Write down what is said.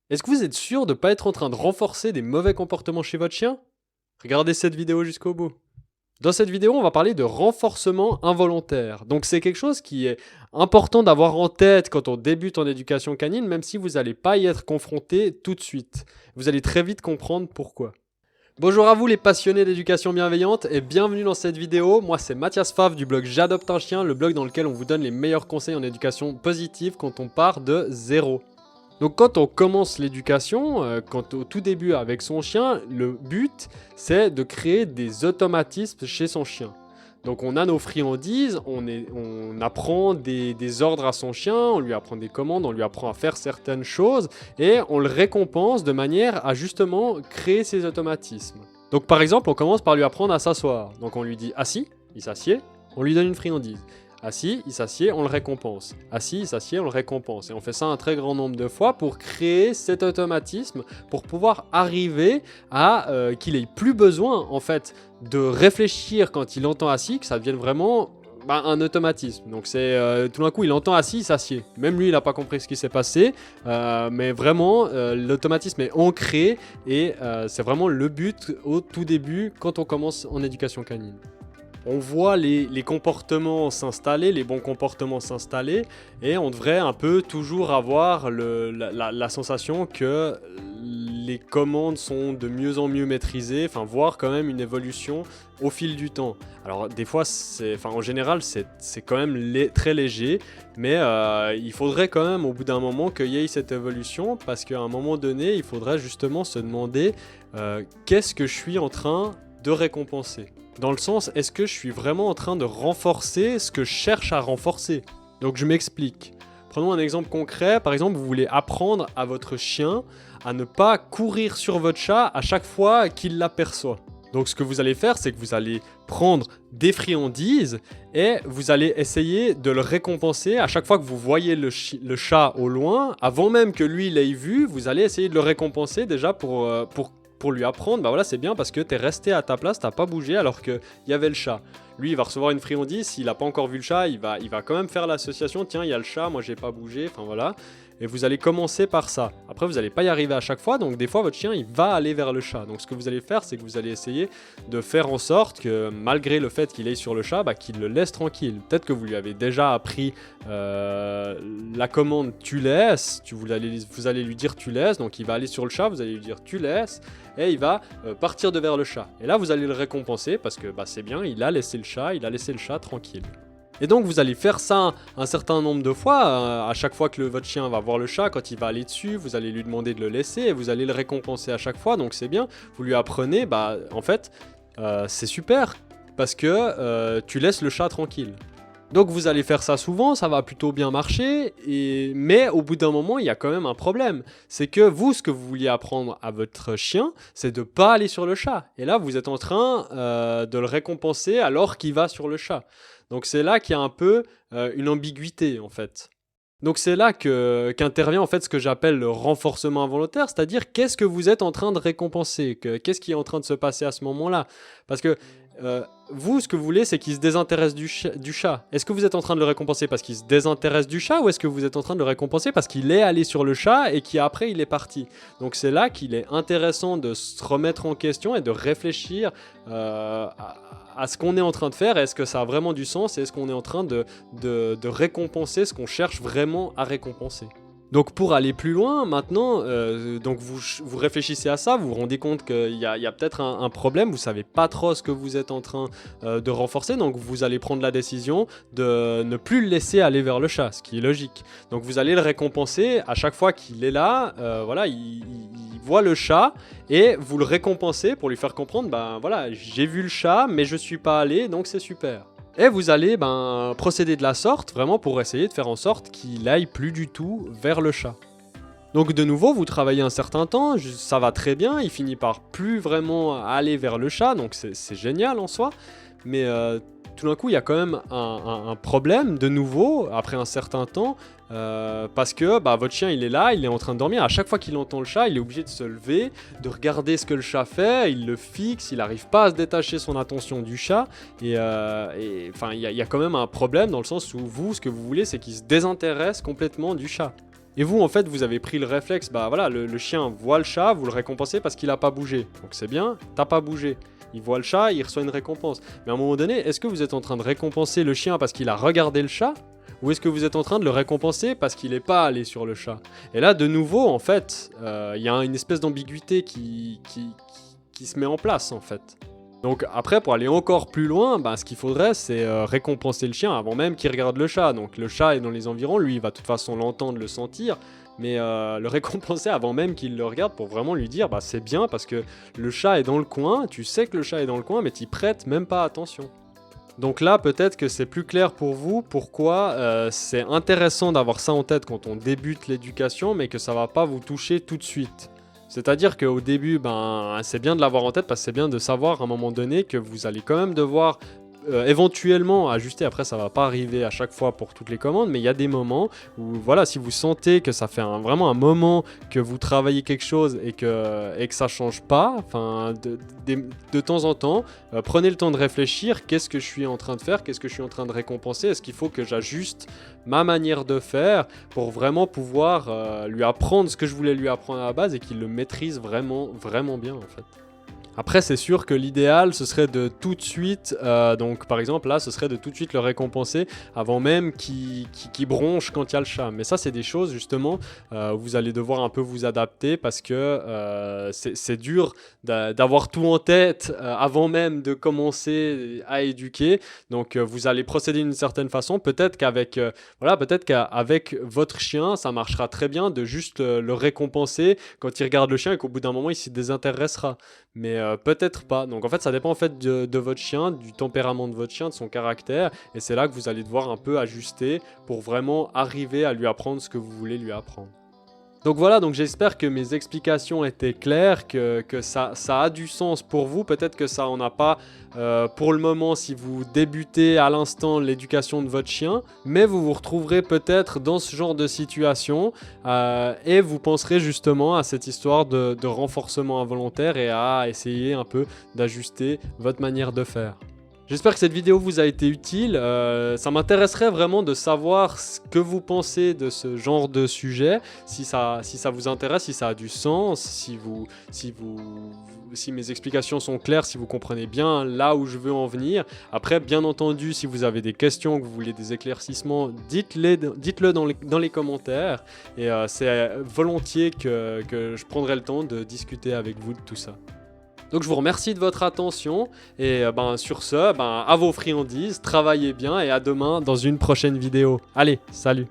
Est-ce que vous êtes sûr de ne pas être en train de renforcer des mauvais comportements chez votre chien? Regardez cette vidéo jusqu'au bout. Dans cette vidéo, on va parler de renforcement involontaire. Donc c'est quelque chose qui est important d'avoir en tête quand on débute en éducation canine, même si vous n'allez pas y être confronté tout de suite. Vous allez très vite comprendre pourquoi. Bonjour à vous les passionnés d'éducation bienveillante et bienvenue dans cette vidéo. Moi c'est Mathias Favre du blog J'adopte un chien, le blog dans lequel on vous donne les meilleurs conseils en éducation positive quand on part de zéro. Donc quand on commence l'éducation, quand au tout début avec son chien, le but c'est de créer des automatismes chez son chien. Donc on a nos friandises, on apprend des ordres à son chien, on lui apprend des commandes, on lui apprend à faire certaines choses et on le récompense de manière à justement créer ces automatismes. Donc par exemple, on commence par lui apprendre à s'asseoir. Donc on lui dit assis, il s'assied, on lui donne une friandise. Assis, il s'assied, on le récompense. Assis, il s'assied, on le récompense. Et on fait ça un très grand nombre de fois pour créer cet automatisme, pour pouvoir arriver à qu'il ait plus besoin en fait de réfléchir quand il entend assis, que ça devienne vraiment un automatisme. Donc c'est tout d'un coup il entend assis, il s'assied. Même lui il n'a pas compris ce qui s'est passé, mais vraiment l'automatisme est ancré et c'est vraiment le but au tout début quand on commence en éducation canine. On voit les comportements s'installer, les bons comportements s'installer, et on devrait un peu toujours avoir la sensation que les commandes sont de mieux en mieux maîtrisées, enfin voir quand même une évolution au fil du temps. Alors des fois, en général, c'est quand même très léger, mais il faudrait quand même au bout d'un moment qu'il y ait cette évolution, parce qu'à un moment donné, il faudrait justement se demander qu'est-ce que je suis en train de récompenser. Dans le sens, est-ce que je suis vraiment en train de renforcer ce que je cherche à renforcer? Donc je m'explique. Prenons un exemple concret. Par exemple, vous voulez apprendre à votre chien à ne pas courir sur votre chat à chaque fois qu'il l'aperçoit. Donc ce que vous allez faire, c'est que vous allez prendre des friandises et vous allez essayer de le récompenser à chaque fois que vous voyez le chat au loin. Avant même que lui l'ait vu, vous allez essayer de le récompenser déjà pour lui apprendre, bah voilà, c'est bien parce que t'es resté à ta place, t'as pas bougé alors qu'il y avait le chat. Lui, il va recevoir une friandise, s'il n'a pas encore vu le chat, il va quand même faire l'association, tiens, il y a le chat, moi j'ai pas bougé, enfin voilà. Et vous allez commencer par ça. Après, vous n'allez pas y arriver à chaque fois, donc des fois, votre chien, il va aller vers le chat. Donc ce que vous allez faire, c'est que vous allez essayer de faire en sorte que, malgré le fait qu'il aille sur le chat, qu'il le laisse tranquille. Peut-être que vous lui avez déjà appris la commande « tu laisses », vous allez lui dire « tu laisses », donc il va aller sur le chat, vous allez lui dire « tu laisses », et il va partir de vers le chat. Et là, vous allez le récompenser parce que c'est bien, il a laissé le chat tranquille. Et donc vous allez faire ça un certain nombre de fois, à chaque fois que votre chien va voir le chat, quand il va aller dessus, vous allez lui demander de le laisser et vous allez le récompenser à chaque fois, donc c'est bien, vous lui apprenez, en fait, c'est super, parce que tu laisses le chat tranquille. Donc vous allez faire ça souvent, ça va plutôt bien marcher, mais au bout d'un moment, il y a quand même un problème. C'est que vous, ce que vous vouliez apprendre à votre chien, c'est de ne pas aller sur le chat. Et là, vous êtes en train de le récompenser alors qu'il va sur le chat. Donc c'est là qu'il y a un peu une ambiguïté en fait. Donc c'est là qu'intervient en fait ce que j'appelle le renforcement involontaire, c'est-à-dire qu'est-ce que vous êtes en train de récompenser, qu'est-ce qui est en train de se passer à ce moment-là. Parce que vous, ce que vous voulez, c'est qu'il se désintéresse du chat. Est-ce que vous êtes en train de le récompenser parce qu'il se désintéresse du chat ou est-ce que vous êtes en train de le récompenser parce qu'il est allé sur le chat et qu'après il est parti? Donc c'est là qu'il est intéressant de se remettre en question et de réfléchir à ce qu'on est en train de faire. Est-ce que ça a vraiment du sens et est-ce qu'on est en train de récompenser ce qu'on cherche vraiment à récompenser? Donc pour aller plus loin, maintenant, donc vous réfléchissez à ça, vous vous rendez compte qu'il y a peut-être un problème, vous savez pas trop ce que vous êtes en train de renforcer, donc vous allez prendre la décision de ne plus le laisser aller vers le chat, ce qui est logique. Donc vous allez le récompenser à chaque fois qu'il est là, il voit le chat et vous le récompensez pour lui faire comprendre, voilà, j'ai vu le chat mais je suis pas allé, donc c'est super. Et vous allez procéder de la sorte, vraiment pour essayer de faire en sorte qu'il aille plus du tout vers le chat. Donc de nouveau, vous travaillez un certain temps, ça va très bien, il finit par plus vraiment aller vers le chat, donc c'est génial en soi. Mais tout d'un coup, il y a quand même un problème de nouveau, après un certain temps, parce que votre chien il est là, il est en train de dormir, à chaque fois qu'il entend le chat, il est obligé de se lever, de regarder ce que le chat fait, il le fixe, il n'arrive pas à se détacher son attention du chat, et il y a quand même un problème dans le sens où vous, ce que vous voulez, c'est qu'il se désintéresse complètement du chat. Et vous, en fait, vous avez pris le réflexe, bah voilà, le chien voit le chat, vous le récompensez parce qu'il n'a pas bougé. Donc c'est bien, t'as pas bougé. Il voit le chat, il reçoit une récompense. Mais à un moment donné, est-ce que vous êtes en train de récompenser le chien parce qu'il a regardé le chat? Ou est-ce que vous êtes en train de le récompenser parce qu'il n'est pas allé sur le chat? Et là, de nouveau, en fait, il y a une espèce d'ambiguïté qui se met en place, en fait. Donc après, pour aller encore plus loin, ce qu'il faudrait, c'est récompenser le chien avant même qu'il regarde le chat. Donc le chat est dans les environs, lui, il va de toute façon l'entendre, le sentir, mais le récompenser avant même qu'il le regarde pour vraiment lui dire, c'est bien parce que le chat est dans le coin, tu sais que le chat est dans le coin, mais tu prêtes même pas attention. Donc là, peut-être que c'est plus clair pour vous pourquoi c'est intéressant d'avoir ça en tête quand on débute l'éducation, mais que ça va pas vous toucher tout de suite. C'est-à-dire qu'au début, c'est bien de l'avoir en tête parce que c'est bien de savoir à un moment donné que vous allez quand même devoir éventuellement ajuster. Après, ça va pas arriver à chaque fois pour toutes les commandes, mais il y a des moments où, voilà, si vous sentez que ça fait vraiment un moment que vous travaillez quelque chose et que ça change pas, de temps en temps, prenez le temps de réfléchir. Qu'est-ce que je suis en train de faire? Qu'est-ce que je suis en train de récompenser? Est-ce qu'il faut que j'ajuste ma manière de faire pour vraiment pouvoir lui apprendre ce que je voulais lui apprendre à la base et qu'il le maîtrise vraiment, vraiment bien, en fait. Après, c'est sûr que l'idéal, ce serait de tout de suite, donc par exemple là, ce serait de tout de suite le récompenser avant même qu'il bronche quand il y a le chat. Mais ça, c'est des choses justement où vous allez devoir un peu vous adapter parce que c'est dur d'avoir tout en tête avant même de commencer à éduquer. Donc vous allez procéder d'une certaine façon. Peut-être qu'avec votre chien, ça marchera très bien de juste le récompenser quand il regarde le chien et qu'au bout d'un moment, il s'y désintéressera. Mais peut-être pas. Donc en fait, ça dépend en fait de votre chien, du tempérament de votre chien, de son caractère. Et c'est là que vous allez devoir un peu ajuster pour vraiment arriver à lui apprendre ce que vous voulez lui apprendre. Donc voilà, donc j'espère que mes explications étaient claires, que ça a du sens pour vous. Peut-être que ça en a pas pour le moment si vous débutez à l'instant l'éducation de votre chien, mais vous vous retrouverez peut-être dans ce genre de situation et vous penserez justement à cette histoire de renforcement involontaire et à essayer un peu d'ajuster votre manière de faire. J'espère que cette vidéo vous a été utile. Ça m'intéresserait vraiment de savoir ce que vous pensez de ce genre de sujet, si ça vous intéresse, si ça a du sens, si mes explications sont claires, si vous comprenez bien là où je veux en venir. Après, bien entendu, si vous avez des questions, que vous voulez des éclaircissements, dites-le dans les commentaires. Et c'est volontiers que je prendrai le temps de discuter avec vous de tout ça. Donc je vous remercie de votre attention et sur ce, à vos friandises, travaillez bien et à demain dans une prochaine vidéo. Allez, salut!